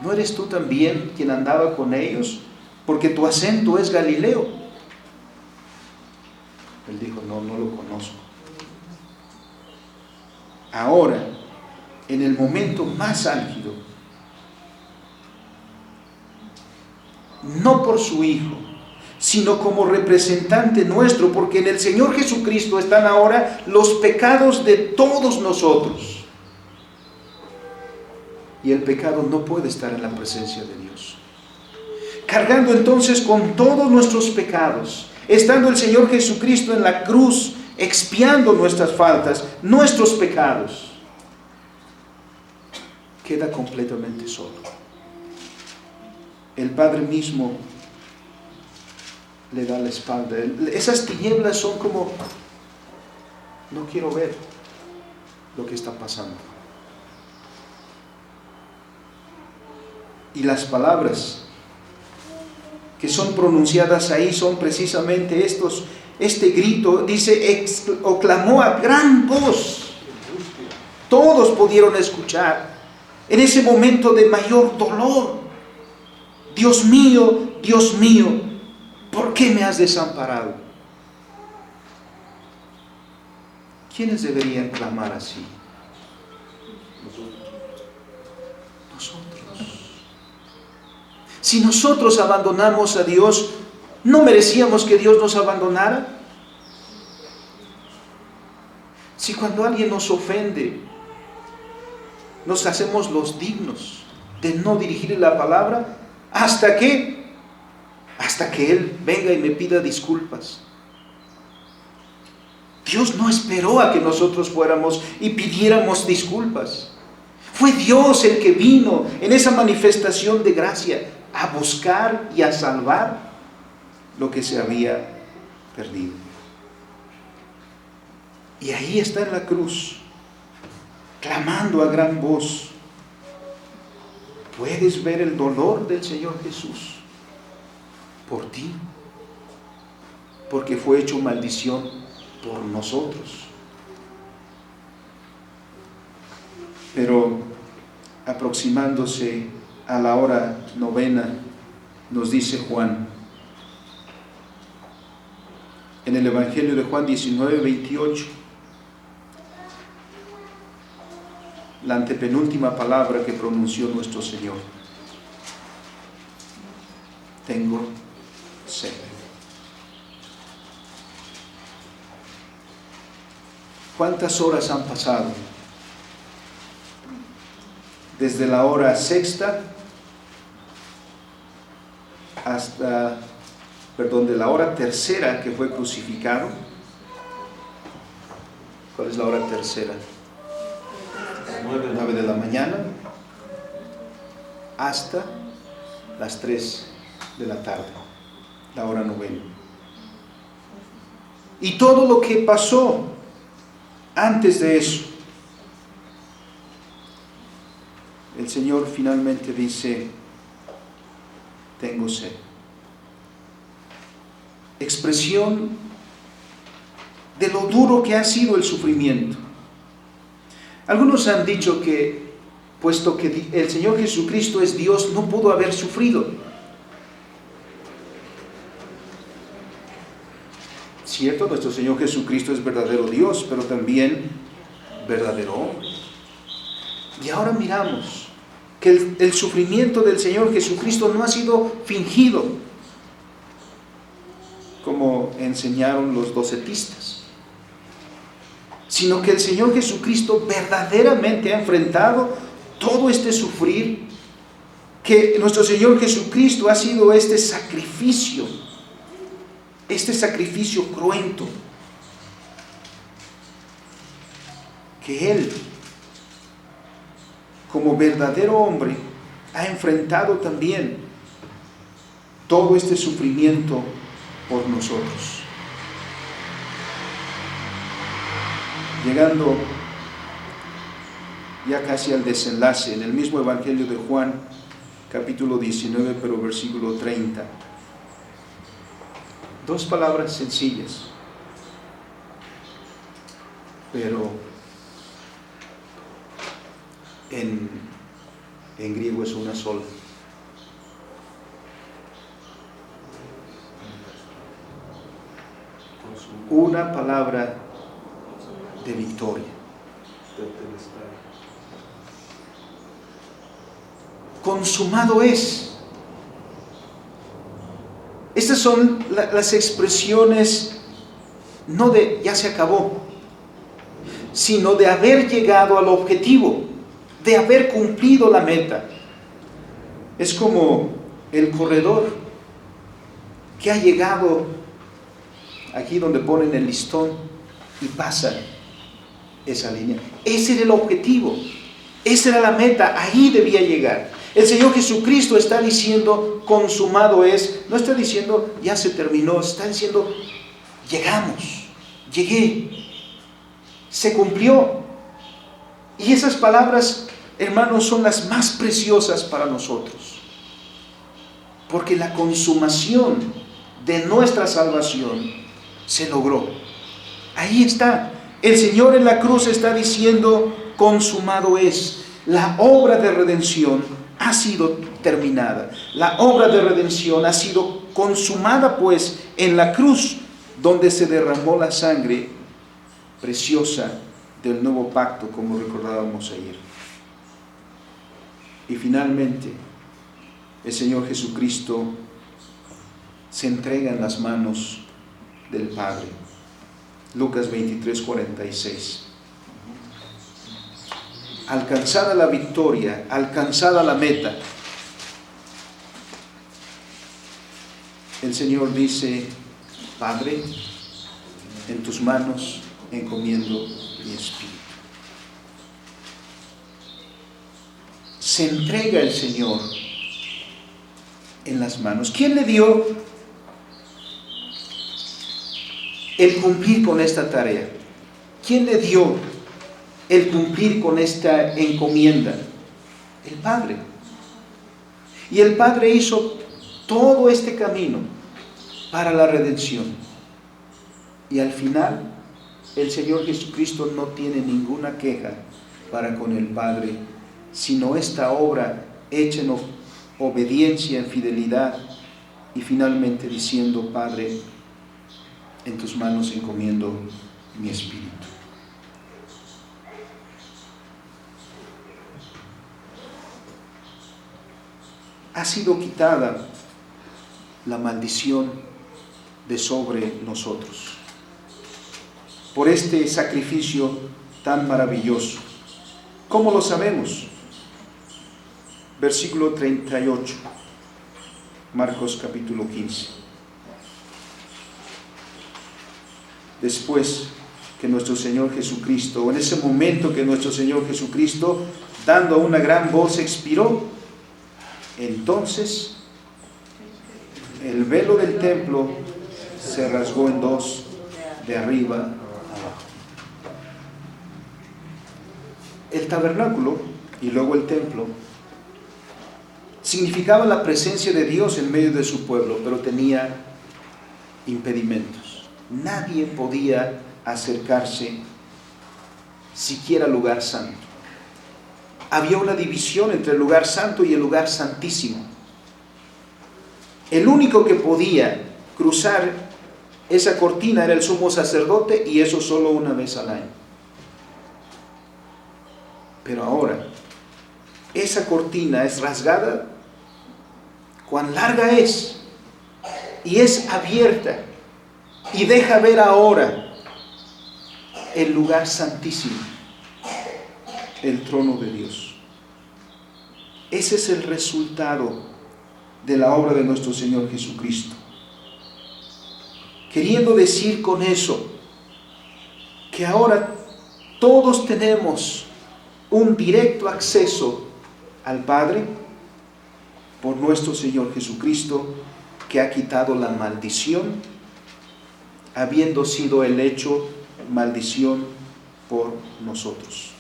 ¿no eres tú también quien andaba con ellos? Porque tu acento es galileo. Él dijo, no lo conozco. Ahora, en el momento más álgido, no por su Hijo, sino como representante nuestro, porque en el Señor Jesucristo están ahora los pecados de todos nosotros. Y el pecado no puede estar en la presencia de Dios. Cargando entonces con todos nuestros pecados, estando el Señor Jesucristo en la cruz, expiando nuestras faltas, nuestros pecados, queda completamente solo. El Padre mismo le da la espalda. Esas tinieblas son como, no quiero ver lo que está pasando. Y las palabras que son pronunciadas ahí son precisamente este grito, dice, o clamó a gran voz. Todos pudieron escuchar en ese momento de mayor dolor. Dios mío, ¿por qué me has desamparado? ¿Quiénes deberían clamar así? Nosotros. Si nosotros abandonamos a Dios, ¿no merecíamos que Dios nos abandonara? Si cuando alguien nos ofende, nos hacemos los dignos de no dirigirle la palabra, ¿hasta qué? Hasta que Él venga y me pida disculpas. Dios no esperó a que nosotros fuéramos y pidiéramos disculpas. Fue Dios el que vino en esa manifestación de gracia a buscar y a salvar lo que se había perdido. Y ahí está en la cruz, clamando a gran voz. ¿Puedes ver el dolor del Señor Jesús por ti? Porque fue hecho maldición por nosotros. Pero aproximándose a la hora novena, nos dice Juan, en el Evangelio de Juan 19:28, la antepenúltima palabra que pronunció nuestro Señor: tengo sed. ¿Cuántas horas han pasado? Desde la hora sexta hasta, de la hora tercera que fue crucificado. ¿Cuál es la hora tercera? 9 de la mañana hasta las 3 de la tarde, la hora novena. Y todo lo que pasó antes de eso, el Señor finalmente dice: tengo sed. Expresión de lo duro que ha sido el sufrimiento. Algunos han dicho que, puesto que el Señor Jesucristo es Dios, no pudo haber sufrido. Cierto, nuestro Señor Jesucristo es verdadero Dios, pero también verdadero hombre. Y ahora miramos que el sufrimiento del Señor Jesucristo no ha sido fingido, como enseñaron los docetistas, sino que el Señor Jesucristo verdaderamente ha enfrentado todo este sufrir, que nuestro Señor Jesucristo ha sido este sacrificio cruento, que Él, como verdadero hombre, ha enfrentado también todo este sufrimiento por nosotros. Llegando ya casi al desenlace, en el mismo Evangelio de Juan, capítulo 19, pero versículo 30. Dos palabras sencillas, pero en griego es una sola. Una palabra de victoria. Consumado es. Estas son las expresiones no de ya se acabó, sino de haber llegado al objetivo, de haber cumplido la meta. Es como el corredor que ha llegado aquí donde ponen el listón y pasa esa línea. Ese era el objetivo, esa era la meta, ahí debía llegar. El Señor Jesucristo está diciendo consumado es, no está diciendo ya se terminó, está diciendo llegamos, llegué, se cumplió. Y esas palabras, hermanos, son las más preciosas para nosotros, porque la consumación de nuestra salvación se logró. Ahí está, el Señor en la cruz está diciendo consumado es. La obra de redención ha sido terminada. La obra de redención ha sido consumada pues en la cruz, donde se derramó la sangre preciosa del nuevo pacto, como recordábamos ayer. Y finalmente el Señor Jesucristo se entrega en las manos del Padre. Lucas 23:46. Alcanzada la victoria, alcanzada la meta, el Señor dice: Padre, en tus manos encomiendo mi espíritu. Se entrega el Señor en las manos. ¿Quién le dio el cumplir con esta tarea? ¿Quién le dio el cumplir con esta encomienda? El Padre. Y el Padre hizo todo este camino para la redención. Y al final, el Señor Jesucristo no tiene ninguna queja para con el Padre, sino esta obra hecha en obediencia, en fidelidad, y finalmente diciendo: Padre, en tus manos encomiendo mi espíritu. Ha sido quitada la maldición de sobre nosotros por este sacrificio tan maravilloso. ¿Cómo lo sabemos? Versículo 38, Marcos capítulo 15. Después que nuestro Señor Jesucristo, en ese momento que nuestro Señor Jesucristo, dando una gran voz, expiró, entonces el velo del templo se rasgó en dos, de arriba a abajo. El tabernáculo y luego el templo significaba la presencia de Dios en medio de su pueblo, pero tenía impedimentos. Nadie podía acercarse siquiera al lugar santo. Había una división entre el lugar santo y el lugar santísimo. El único que podía cruzar esa cortina era el sumo sacerdote, y eso solo una vez al año. Pero ahora, esa cortina es rasgada. Cuán larga es, y es abierta, y deja ver ahora el lugar santísimo, el trono de Dios. Ese es el resultado de la obra de nuestro Señor Jesucristo. Queriendo decir con eso que ahora todos tenemos un directo acceso al Padre por nuestro Señor Jesucristo, que ha quitado la maldición, habiendo sido el hecho maldición por nosotros.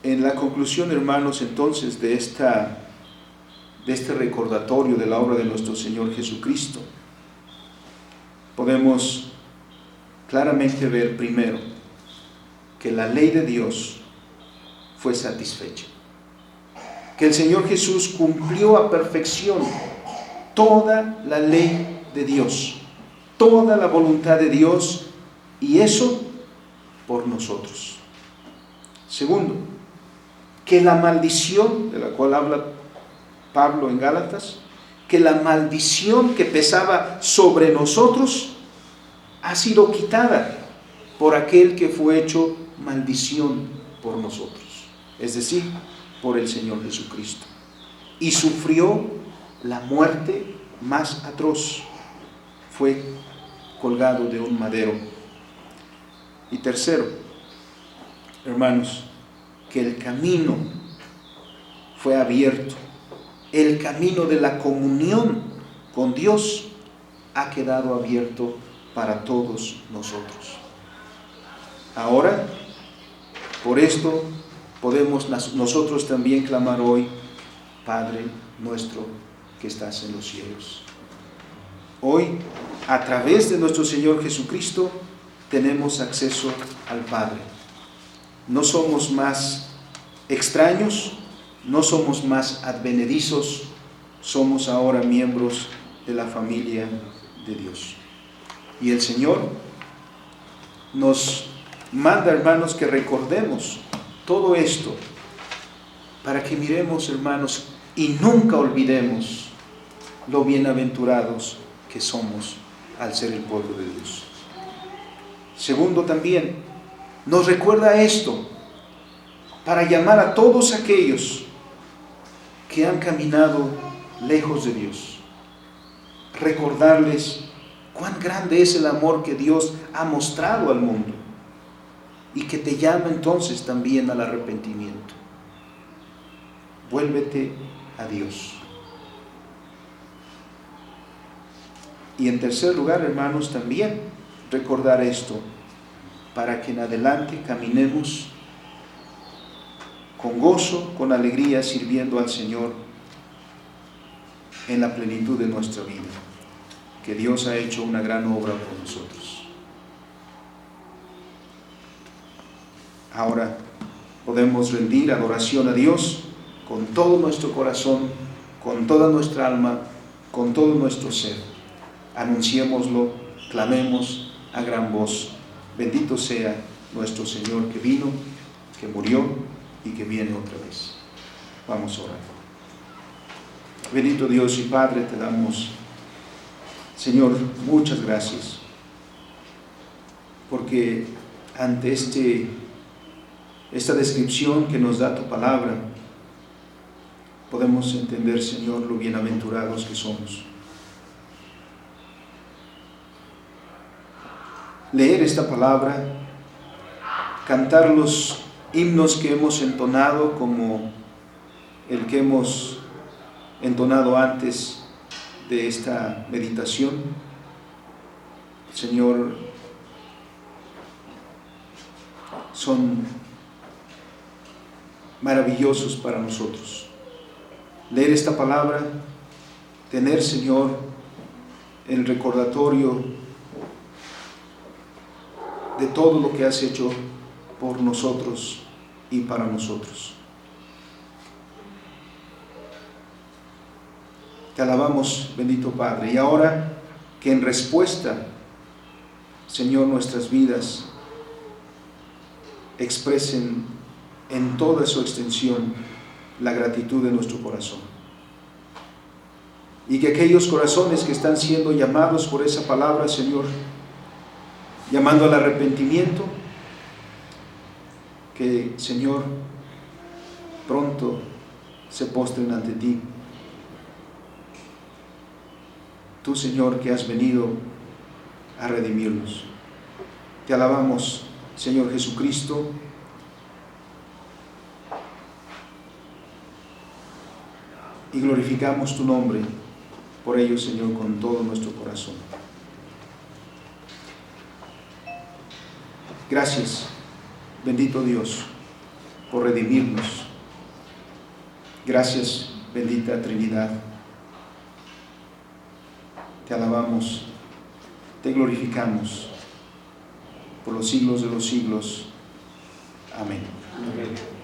En la conclusión, hermanos, entonces de este recordatorio de la obra de nuestro Señor Jesucristo, podemos claramente ver primero que la ley de Dios fue satisfecha, que el Señor Jesús cumplió a perfección toda la ley de Dios, toda la voluntad de Dios, y eso por nosotros. Segundo, que la maldición de la cual habla Pablo en Gálatas, que la maldición que pesaba sobre nosotros ha sido quitada por aquel que fue hecho maldición por nosotros, es decir, por el Señor Jesucristo, y sufrió la muerte más atroz, fue colgado de un madero. Y tercero, hermanos, que el camino fue abierto, el camino de la comunión con Dios ha quedado abierto para todos nosotros. Ahora, por esto podemos nosotros también clamar hoy: Padre nuestro que estás en los cielos. Hoy, a través de nuestro Señor Jesucristo, tenemos acceso al Padre. No somos más extraños, no somos más advenedizos, somos ahora miembros de la familia de Dios. Y el Señor nos manda, hermanos, que recordemos todo esto, para que miremos, hermanos, y nunca olvidemos lo bienaventurados que somos al ser el pueblo de Dios. Segundo, también nos recuerda esto para llamar a todos aquellos que han caminado lejos de Dios, recordarles cuán grande es el amor que Dios ha mostrado al mundo, y que te llama entonces también al arrepentimiento. Vuélvete a Dios. Y en tercer lugar, hermanos, también recordar esto, para que en adelante caminemos con gozo, con alegría, sirviendo al Señor en la plenitud de nuestra vida, que Dios ha hecho una gran obra por nosotros. Ahora podemos rendir adoración a Dios con todo nuestro corazón, con toda nuestra alma, con todo nuestro ser. Anunciémoslo, clamemos a gran voz: bendito sea nuestro Señor, que vino, que murió y que viene otra vez. Vamos a orar. Bendito Dios y Padre, te damos, Señor, muchas gracias, porque ante esta descripción que nos da tu palabra, podemos entender, Señor, lo bienaventurados que somos. Leer esta palabra, cantar los himnos que hemos entonado, como el que hemos entonado antes de esta meditación, Señor, son maravillosos para nosotros. Leer esta palabra, tener, Señor, el recordatorio de todo lo que has hecho por nosotros y para nosotros. Te alabamos, bendito Padre. Y ahora que en respuesta, Señor, nuestras vidas expresen en toda su extensión la gratitud de nuestro corazón. Y que aquellos corazones que están siendo llamados por esa palabra, Señor, llamando al arrepentimiento, que, Señor, pronto se postren ante ti. Tú, Señor, que has venido a redimirnos. Te alabamos, Señor Jesucristo, y glorificamos tu nombre por ello, Señor, con todo nuestro corazón. Gracias, bendito Dios, por redimirnos. Gracias, bendita Trinidad. Te alabamos, te glorificamos por los siglos de los siglos. Amén. Amén.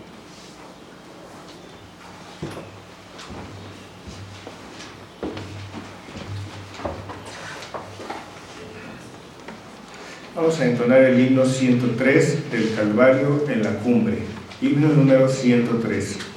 Vamos a entonar el himno 103 del Calvario en la cumbre. Himno número 103.